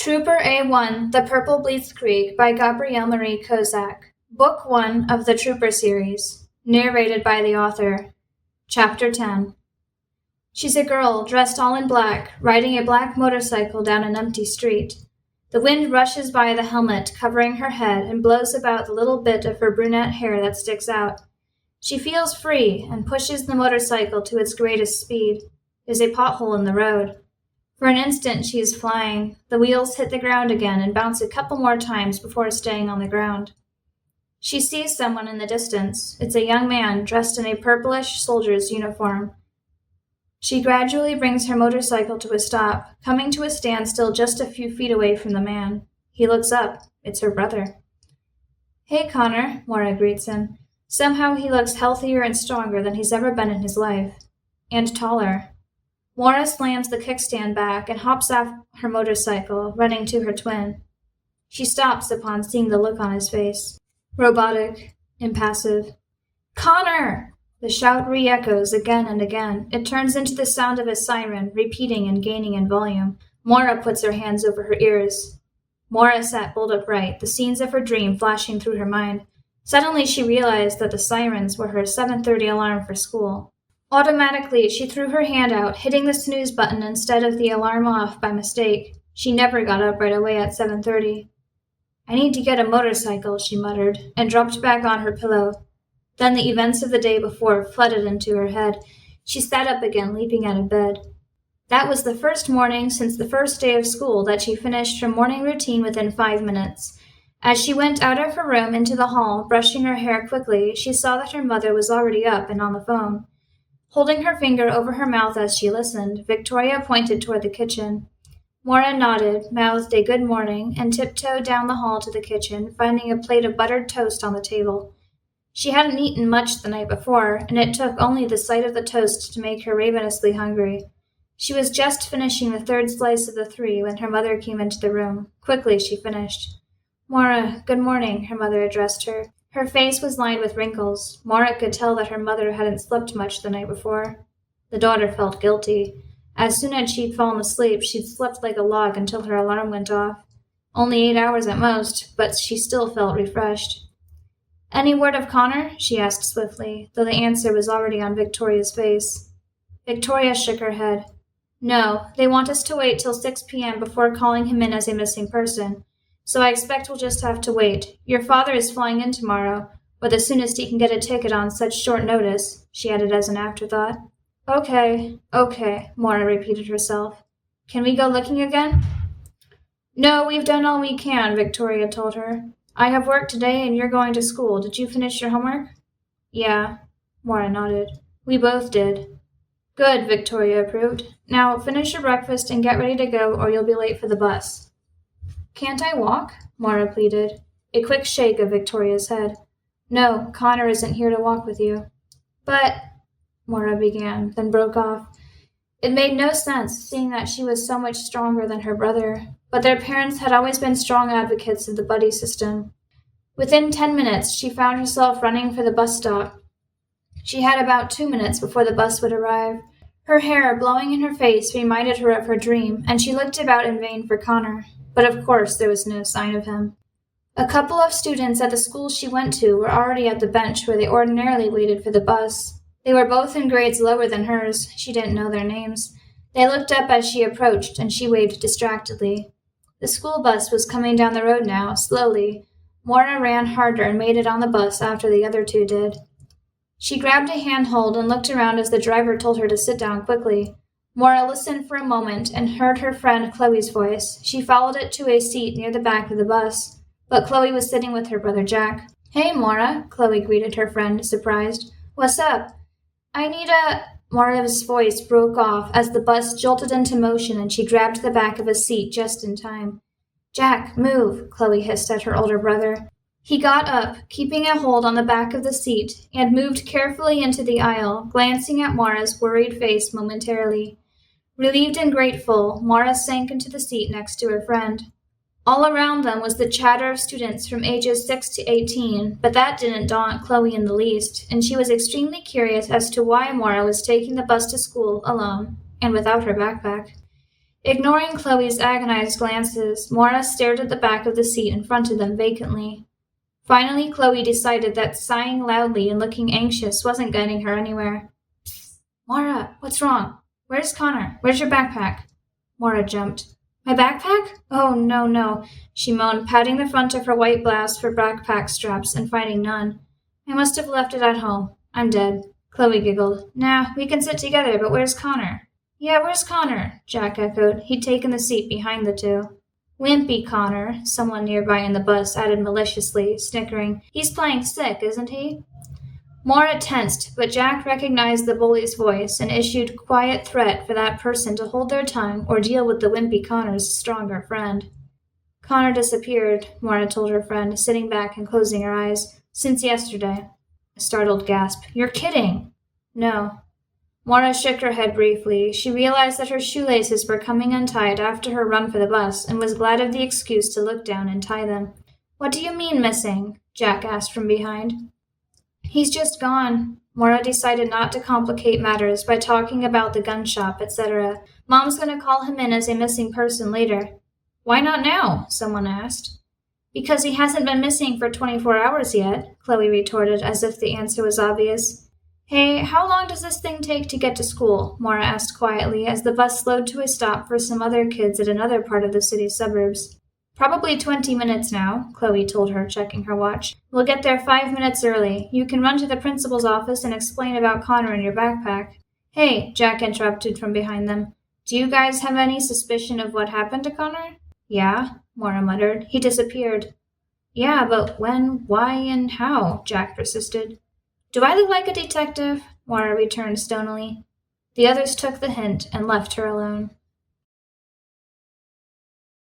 Trooper A1, The Purple Blitzkrieg by Gabrielle Marie Kozak. Book 1 of the Trooper series. Narrated by the author. Chapter 10. She's a girl, dressed all in black, riding a black motorcycle down an empty street. The wind rushes by the helmet, covering her head, and blows about the little bit of her brunette hair that sticks out. She feels free and pushes the motorcycle to its greatest speed. There's a pothole in the road. For an instant she is flying. The wheels hit the ground again and bounce a couple more times before staying on the ground. She sees someone in the distance. It's a young man dressed in a purplish soldier's uniform. She gradually brings her motorcycle to a stop, coming to a standstill just a few feet away from the man. He looks up. It's her brother. "Hey, Connor," Maura greets him. Somehow he looks healthier and stronger than he's ever been in his life. And taller. Maura slams the kickstand back and hops off her motorcycle, running to her twin. She stops upon seeing the look on his face. Robotic, impassive. "Connor!" The shout re-echoes again and again. It turns into the sound of a siren, repeating and gaining in volume. Maura puts her hands over her ears. Maura sat bolt upright, the scenes of her dream flashing through her mind. Suddenly she realized that the sirens were her 7:30 alarm for school. Automatically, she threw her hand out, hitting the snooze button instead of the alarm off by mistake. She never got up right away at 7:30. "I need to get a motorcycle," she muttered, and dropped back on her pillow. Then the events of the day before flooded into her head. She sat up again, leaping out of bed. That was the first morning since the first day of school that she finished her morning routine within 5 minutes. As she went out of her room into the hall, brushing her hair quickly, she saw that her mother was already up and on the phone. Holding her finger over her mouth as she listened, Victoria pointed toward the kitchen. Maura nodded, mouthed a good morning, and tiptoed down the hall to the kitchen, finding a plate of buttered toast on the table. She hadn't eaten much the night before, and it took only the sight of the toast to make her ravenously hungry. She was just finishing the third slice of the 3 when her mother came into the room. Quickly she finished. "Maura, good morning," her mother addressed her. Her face was lined with wrinkles. Maura could tell that her mother hadn't slept much the night before. The daughter felt guilty. As soon as she'd fallen asleep, she'd slept like a log until her alarm went off. Only 8 hours at most, but she still felt refreshed. "Any word of Connor?" she asked swiftly, though the answer was already on Victoria's face. Victoria shook her head. "No, they want us to wait till 6 p.m. before calling him in as a missing person. So I expect we'll just have to wait. Your father is flying in tomorrow, or the soonest he can get a ticket on such short notice," she added as an afterthought. Okay, Maura repeated herself. "Can we go looking again?" "No, we've done all we can," Victoria told her. "I have work today and you're going to school. Did you finish your homework?" "Yeah," Maura nodded. "We both did." "Good," Victoria approved. "Now finish your breakfast and get ready to go or you'll be late for the bus." "Can't I walk?" Maura pleaded. A quick shake of Victoria's head. "No, Connor isn't here to walk with you." "But," Maura began, then broke off. It made no sense, seeing that she was so much stronger than her brother, but their parents had always been strong advocates of the buddy system. Within 10 minutes, she found herself running for the bus stop. She had about 2 minutes before the bus would arrive. Her hair, blowing in her face, reminded her of her dream, and she looked about in vain for Connor. But of course there was no sign of him. A couple of students at the school she went to were already at the bench where they ordinarily waited for the bus. They were both in grades lower than hers. She didn't know their names. They looked up as she approached, and she waved distractedly. The school bus was coming down the road now, slowly. Maura ran harder and made it on the bus after the other 2 did. She grabbed a handhold and looked around as the driver told her to sit down quickly. Maura listened for a moment and heard her friend Chloe's voice. She followed it to a seat near the back of the bus, but Chloe was sitting with her brother Jack. "Hey, Maura," Chloe greeted her friend, surprised. "What's up?" "I need a—" Maura's voice broke off as the bus jolted into motion and she grabbed the back of a seat just in time. "Jack, move," Chloe hissed at her older brother. He got up, keeping a hold on the back of the seat, and moved carefully into the aisle, glancing at Maura's worried face momentarily. Relieved and grateful, Maura sank into the seat next to her friend. All around them was the chatter of students from ages 6 to 18, but that didn't daunt Chloe in the least, and she was extremely curious as to why Maura was taking the bus to school alone and without her backpack. Ignoring Chloe's agonized glances, Maura stared at the back of the seat in front of them vacantly. Finally, Chloe decided that sighing loudly and looking anxious wasn't getting her anywhere. Psst, Maura, what's wrong? Where's Connor? Where's your backpack? Maura jumped. My backpack? Oh, no, she moaned, patting the front of her white blouse for backpack straps and finding none. I must have left it at home. I'm dead. Chloe giggled. Nah, we can sit together, but where's Connor? Yeah, where's Connor? Jack echoed. He'd taken the seat behind the two. Wimpy Connor, someone nearby in the bus added maliciously, snickering. He's playing sick, isn't he? Maura tensed, but Jack recognized the bully's voice and issued quiet threat for that person to hold their tongue or deal with the wimpy Connor's stronger friend. Connor disappeared, Maura told her friend, sitting back and closing her eyes. Since yesterday. A startled gasp. You're kidding! No. Maura shook her head briefly. She realized that her shoelaces were coming untied after her run for the bus and was glad of the excuse to look down and tie them. What do you mean missing? Jack asked from behind. He's just gone. Maura decided not to complicate matters by talking about the gun shop, etc. Mom's going to call him in as a missing person later. Why not now? Someone asked. Because he hasn't been missing for 24 hours yet, Chloe retorted as if the answer was obvious. Hey, how long does this thing take to get to school? Maura asked quietly as the bus slowed to a stop for some other kids at another part of the city's suburbs. Probably 20 minutes now, Chloe told her, checking her watch. We'll get there 5 minutes early. You can run to the principal's office and explain about Connor and your backpack. Hey, Jack interrupted from behind them. Do you guys have any suspicion of what happened to Connor? Yeah, Maura muttered. He disappeared. Yeah, but when, why, and how? Jack persisted. Do I look like a detective? Maura returned stonily. The others took the hint and left her alone.